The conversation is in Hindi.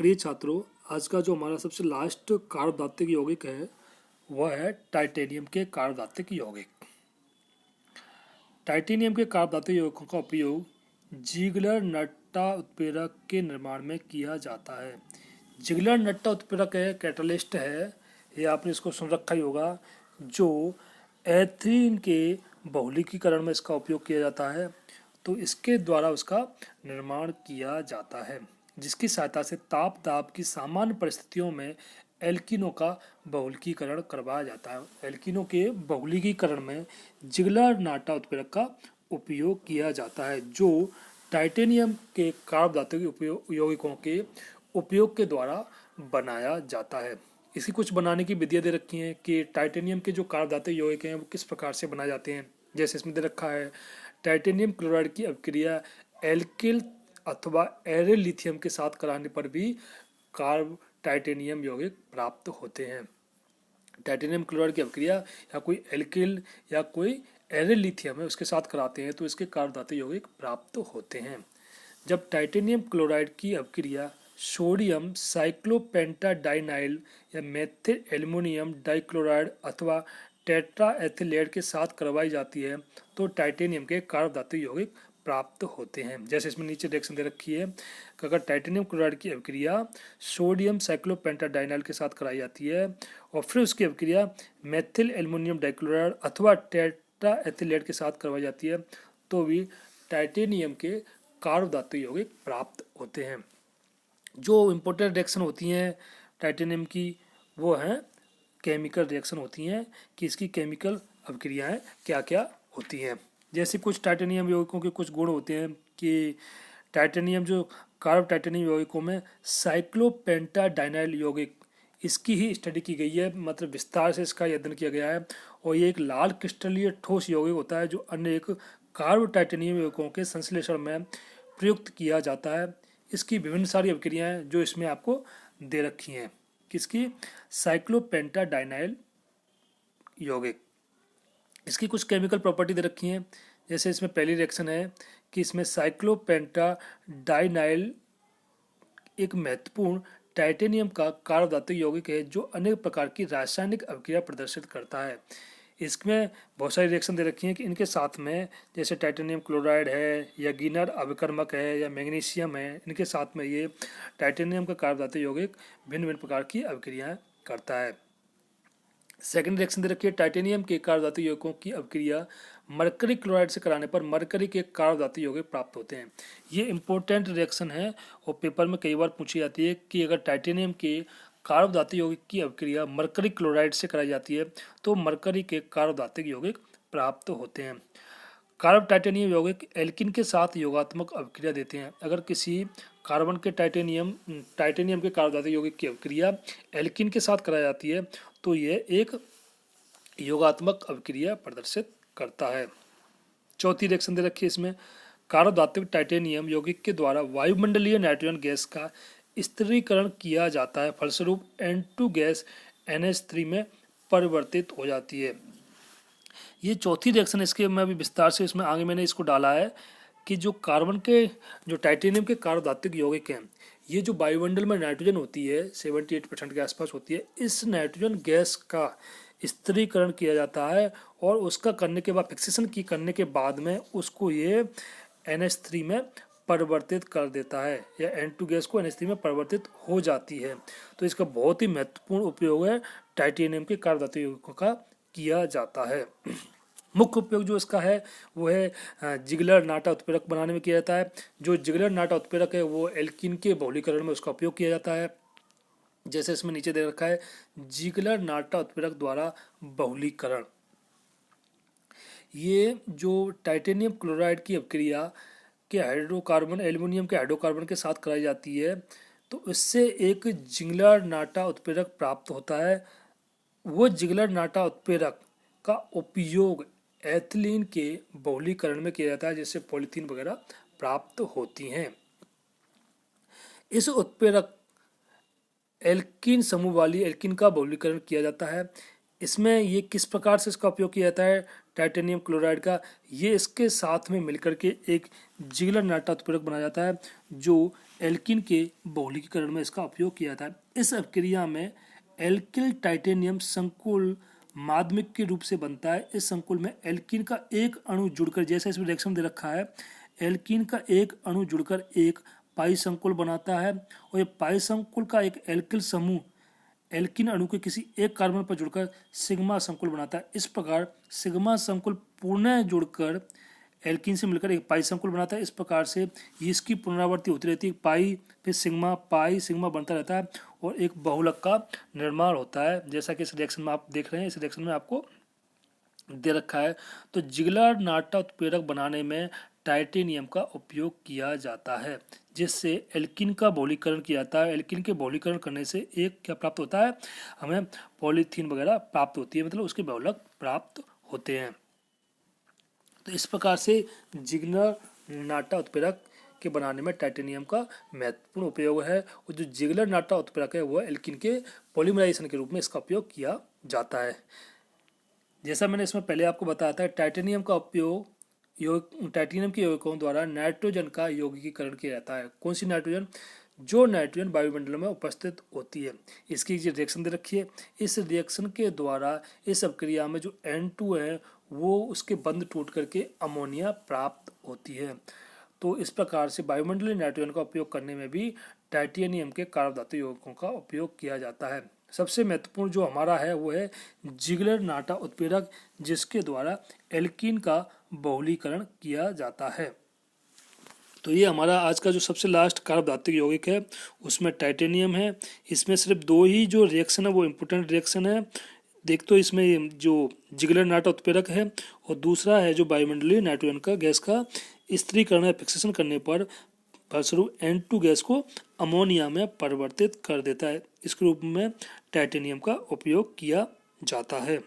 प्रिय छात्रों, आज का जो हमारा सबसे लास्ट कार्बधातुक यौगिक है वह है टाइटेनियम के कार्बधातुक यौगिक। टाइटेनियम के कार्बधातुक यौगिकों का उपयोग जिगलर नट्टा उत्प्रेरक के निर्माण में किया जाता है। जिगलर नट्टा उत्प्रेरक है, कैटालिस्ट है, ये आपने इसको सुन रखा ही होगा, जो एथीन के बहुलकीकरण में इसका उपयोग किया जाता है। तो इसके द्वारा उसका निर्माण किया जाता है, जिसकी सहायता से ताप दाब की सामान्य परिस्थितियों में एल्कीनों का बहुलकीकरण करवाया जाता है। एल्कीनों के बहुलकीकरण में जिगलर नाटा उत्प्रेरक का उपयोग किया जाता है, जो टाइटेनियम के कार्बधातुक यौगिकों के उपयोग के द्वारा बनाया जाता है। इसकी कुछ बनाने की विधियाँ दे रखी हैं कि टाइटेनियम के जो कार्बधातुक यौगिक हैं वो किस प्रकार से बनाए जाते हैं। जैसे इसमें दे रखा है, टाइटेनियम क्लोराइड की अभिक्रिया एल्किल अथवा एरे लिथियम के साथ कराने पर भी कार्ब टाइटेनियम यौगिक प्राप्त होते हैं। टाइटेनियम क्लोराइड की अभिक्रिया या कोई एल्किल या कोई एरे लिथियम है उसके साथ कराते हैं तो इसके कार्बधातुक यौगिक प्राप्त होते हैं। जब टाइटेनियम क्लोराइड की अभिक्रिया सोडियम साइक्लोपेंटाडाइनाइल या मेथिल एल्युमिनियम डाइक्लोराइड अथवा टेट्रा एथिलेट के साथ करवाई जाती है तो टाइटेनियम के कार्बधातुक यौगिक प्राप्त होते हैं। जैसे इसमें नीचे रिएक्शन दे रखी है कि अगर टाइटेनियम क्लोराइड की अभिक्रिया सोडियम साइक्लोपेंटाडाइनाइल के साथ कराई जाती है और फिर उसकी अभिक्रिया मेथिल एल्युमिनियम डाइक्लोराइड अथवा टेट्रा एथिलेट के साथ करवाई जाती है तो भी टाइटेनियम के कार्बधातुक यौगिक प्राप्त होते हैं। जो इम्पोर्टेंट रिएक्शन होती हैं टाइटेनियम की वो हैं केमिकल रिएक्शन होती हैं कि इसकी केमिकल अभिक्रियाएं क्या क्या होती हैं। जैसे कुछ टाइटेनियम यौगिकों के कुछ गुण होते हैं कि टाइटेनियम जो कार्ब टाइटेनियम यौगिकों में साइक्लोपेंटाडाइनाइल यौगिक इसकी ही स्टडी की गई है, मतलब विस्तार से इसका अध्ययन किया गया है और ये एक लाल क्रिस्टलीय ठोस यौगिक होता है जो अन्य एक कार्ब टाइटेनियम यौगिकों के संश्लेषण में प्रयुक्त किया जाता है। इसकी विभिन्न सारी अभिक्रियाएं जो इसमें आपको दे रखी हैं, किसकी, साइक्लोपेंटाडाइनाइल यौगिक, इसकी कुछ केमिकल प्रॉपर्टी दे रखी हैं। जैसे इसमें पहली रिएक्शन है कि इसमें साइक्लोपेंटाडाइनाइल एक महत्वपूर्ण टाइटेनियम का कार्बधातुक यौगिक है जो अनेक प्रकार की रासायनिक अभिक्रिया प्रदर्शित करता है। इसमें बहुत सारी रिएक्शन दे रखी हैं कि इनके साथ में जैसे टाइटेनियम क्लोराइड है या गिनर अभिकर्मक है या मैग्नीशियम है, इनके साथ में ये टाइटेनियम का कार्बधातुक यौगिक भिन्न भिन्न प्रकार की अभिक्रियाएं करता है। सेकेंड रिएक्शन दे रखी है, टाइटेनियम के कार्बधातुक यौगिकों की अभिक्रिया मरकरी क्लोराइड से कराने पर मरकरी के कार्बधातुक यौगिक प्राप्त होते हैं। ये इंपॉर्टेंट रिएक्शन है और पेपर में कई बार पूछी जाती है कि अगर टाइटेनियम के कार्बधातुक यौगिक की अभिक्रिया मरकरी क्लोराइड से कराई जाती है तो मरकरी के कार्बधातुक यौगिक प्राप्त होते हैं। कार्ब टाइटेनियम यौगिक एल्किन के साथ योगात्मक अभिक्रिया देते हैं। अगर किसी कार्बन के टाइटेनियम के कार्बधातुक यौगिक की अभिक्रिया एल्किन के साथ कराई जाती है तो यह एक योगात्मक अभिक्रिया प्रदर्शित करता है। चौथी रिएक्शन दे रखी है इसमें, कार्बधातुक टाइटेनियम यौगिक के द्वारा वायुमंडलीय नाइट्रोजन गैस का स्थिरीकरण किया जाता है, फलस्वरूप N2 गैस NH3 में परिवर्तित हो जाती है। ये चौथी रिएक्शन इसके मैं अभी विस्तार से इसमें आगे मैंने इसको डाला है कि जो कार्बन के जो टाइटेनियम के कार्बधातुक यौगिक हैं, ये जो वायुमंडल में नाइट्रोजन होती है 78% के आसपास होती है, इस नाइट्रोजन गैस का स्थिरीकरण किया जाता है और उसका करने के बाद फिक्सेशन की करने के बाद में उसको ये NH3 में परिवर्तित कर देता है या N2 गैस को NH3 में परिवर्तित हो जाती है। तो इसका बहुत ही महत्वपूर्ण उपयोग है टाइटेनियम के कार्बधातुक यौगिकों का किया जाता है। मुख्य उपयोग जो इसका है वो है जिगलर नाटा उत्प्रेरक बनाने में किया जाता है। जो जिगलर नाटा उत्प्रेरक है वो एल्किन के बहुलीकरण में उसका उपयोग किया जाता है। जैसे इसमें नीचे दे रखा है, जिगलर नाटा उत्प्रेरक द्वारा बहुलीकरण, ये जो टाइटेनियम क्लोराइड की अभिक्रिया के हाइड्रोकार्बन एल्युमिनियम के हाइड्रोकार्बन के साथ कराई जाती है तो इससे एक जिगलर नाटा उत्प्रेरक प्राप्त होता है। वो जिगलर नाटा उत्प्रेरक का उपयोग एथिलीन के बहुलीकरण में किया जाता है जिससे पॉलीथीन वगैरह प्राप्त होती हैं। इस उत्प्रेरक एल्कीन समूह वाली एल्कीन का बहुलीकरण किया जाता है। इसमें ये किस प्रकार से इसका उपयोग किया जाता है, टाइटेनियम क्लोराइड का, ये इसके साथ में मिलकर के एक जिगलर नाटा उत्प्रेरक बनाया जाता है जो एल्किन के बहुलकीकरण में इसका उपयोग किया जाता है। इस अभिक्रिया में एल्किल टाइटेनियम संकुल माध्यमिक के रूप से बनता है। इस संकुल में एल्किन का एक अणु जुड़कर, जैसे इसमें रिएक्शन दे रखा है, एल्किन का एक अणु जुड़कर एक पाई संकुल बनाता है और ये पाई संकुल का एक एल्किल समूह एल्किन अणु के किसी एक कार्बन पर जुड़कर सिग्मा संकुल बनाता है। इस प्रकार सिग्मा संकुल पुनः जुड़कर एल्किन से मिलकर एक पाई संकुल बनाता है। इस प्रकार से इसकी पुनरावृत्ति होती रहती है, पाई फिर सिग्मा, पाई सिग्मा बनता रहता है और एक बहुलक का निर्माण होता है, जैसा कि इस रिएक्शन में आप देख रहे हैं। इस रिएक्शन में आपको दे रखा है। तो जिगलर नाटा उत्प्रेरक बनाने में टाइटेनियम का उपयोग किया जाता है, जिससे एल्किन का बहुलीकरण किया जाता है। एल्किन के बहुलीकरण करने से एक क्या प्राप्त होता है, हमें पॉलीथीन वगैरह प्राप्त होती है, मतलब उसके बहुलक प्राप्त होते हैं। तो इस प्रकार से जिगलर नाटा उत्प्रेरक के बनाने में टाइटेनियम का महत्वपूर्ण उपयोग है। और जो जिगलर नाटा उत्प्रेरक है वो एल्किन के पॉलीमराइजेशन के रूप में इसका उपयोग किया जाता है। जैसा मैंने इसमें पहले आपको बताया था, टाइटेनियम का उपयोग टाइटेनियम के यौगिकों द्वारा नाइट्रोजन का यौगिकीकरण किया जाता है। कौन सी नाइट्रोजन? जो नाइट्रोजन वायुमंडल में उपस्थित होती है। इसकी जो रिएक्शन दे रखी है, इस रिएक्शन के द्वारा इस अभिक्रिया में जो N2 है वो उसके बंध टूट करके अमोनिया प्राप्त होती है। तो इस प्रकार से वायुमंडलीय नाइट्रोजन का उपयोग करने में भी टाइटेनियम के कार्बधातु यौगिकों का उपयोग किया जाता है। सबसे महत्वपूर्ण जो हमारा है वो है जिगलर नाटा उत्प्रेरक, जिसके द्वारा एल्कीन का बहुलीकरण किया जाता है। तो ये हमारा आज का जो सबसे लास्ट कार्बधातु यौगिक है उसमें टाइटेनियम है। इसमें सिर्फ दो ही जो रिएक्शन है वो इम्पोर्टेंट रिएक्शन है। देख तो इसमें जो जिगलर नाटा उत्प्रेरक है और दूसरा है जो वायुमंडलीय नाइट्रोजन का गैस का स्थिरीकरण या फिक्सेशन करने पर फलस्वरूप N2 गैस को अमोनिया में परिवर्तित कर देता है। इसके रूप में टाइटेनियम का उपयोग किया जाता है।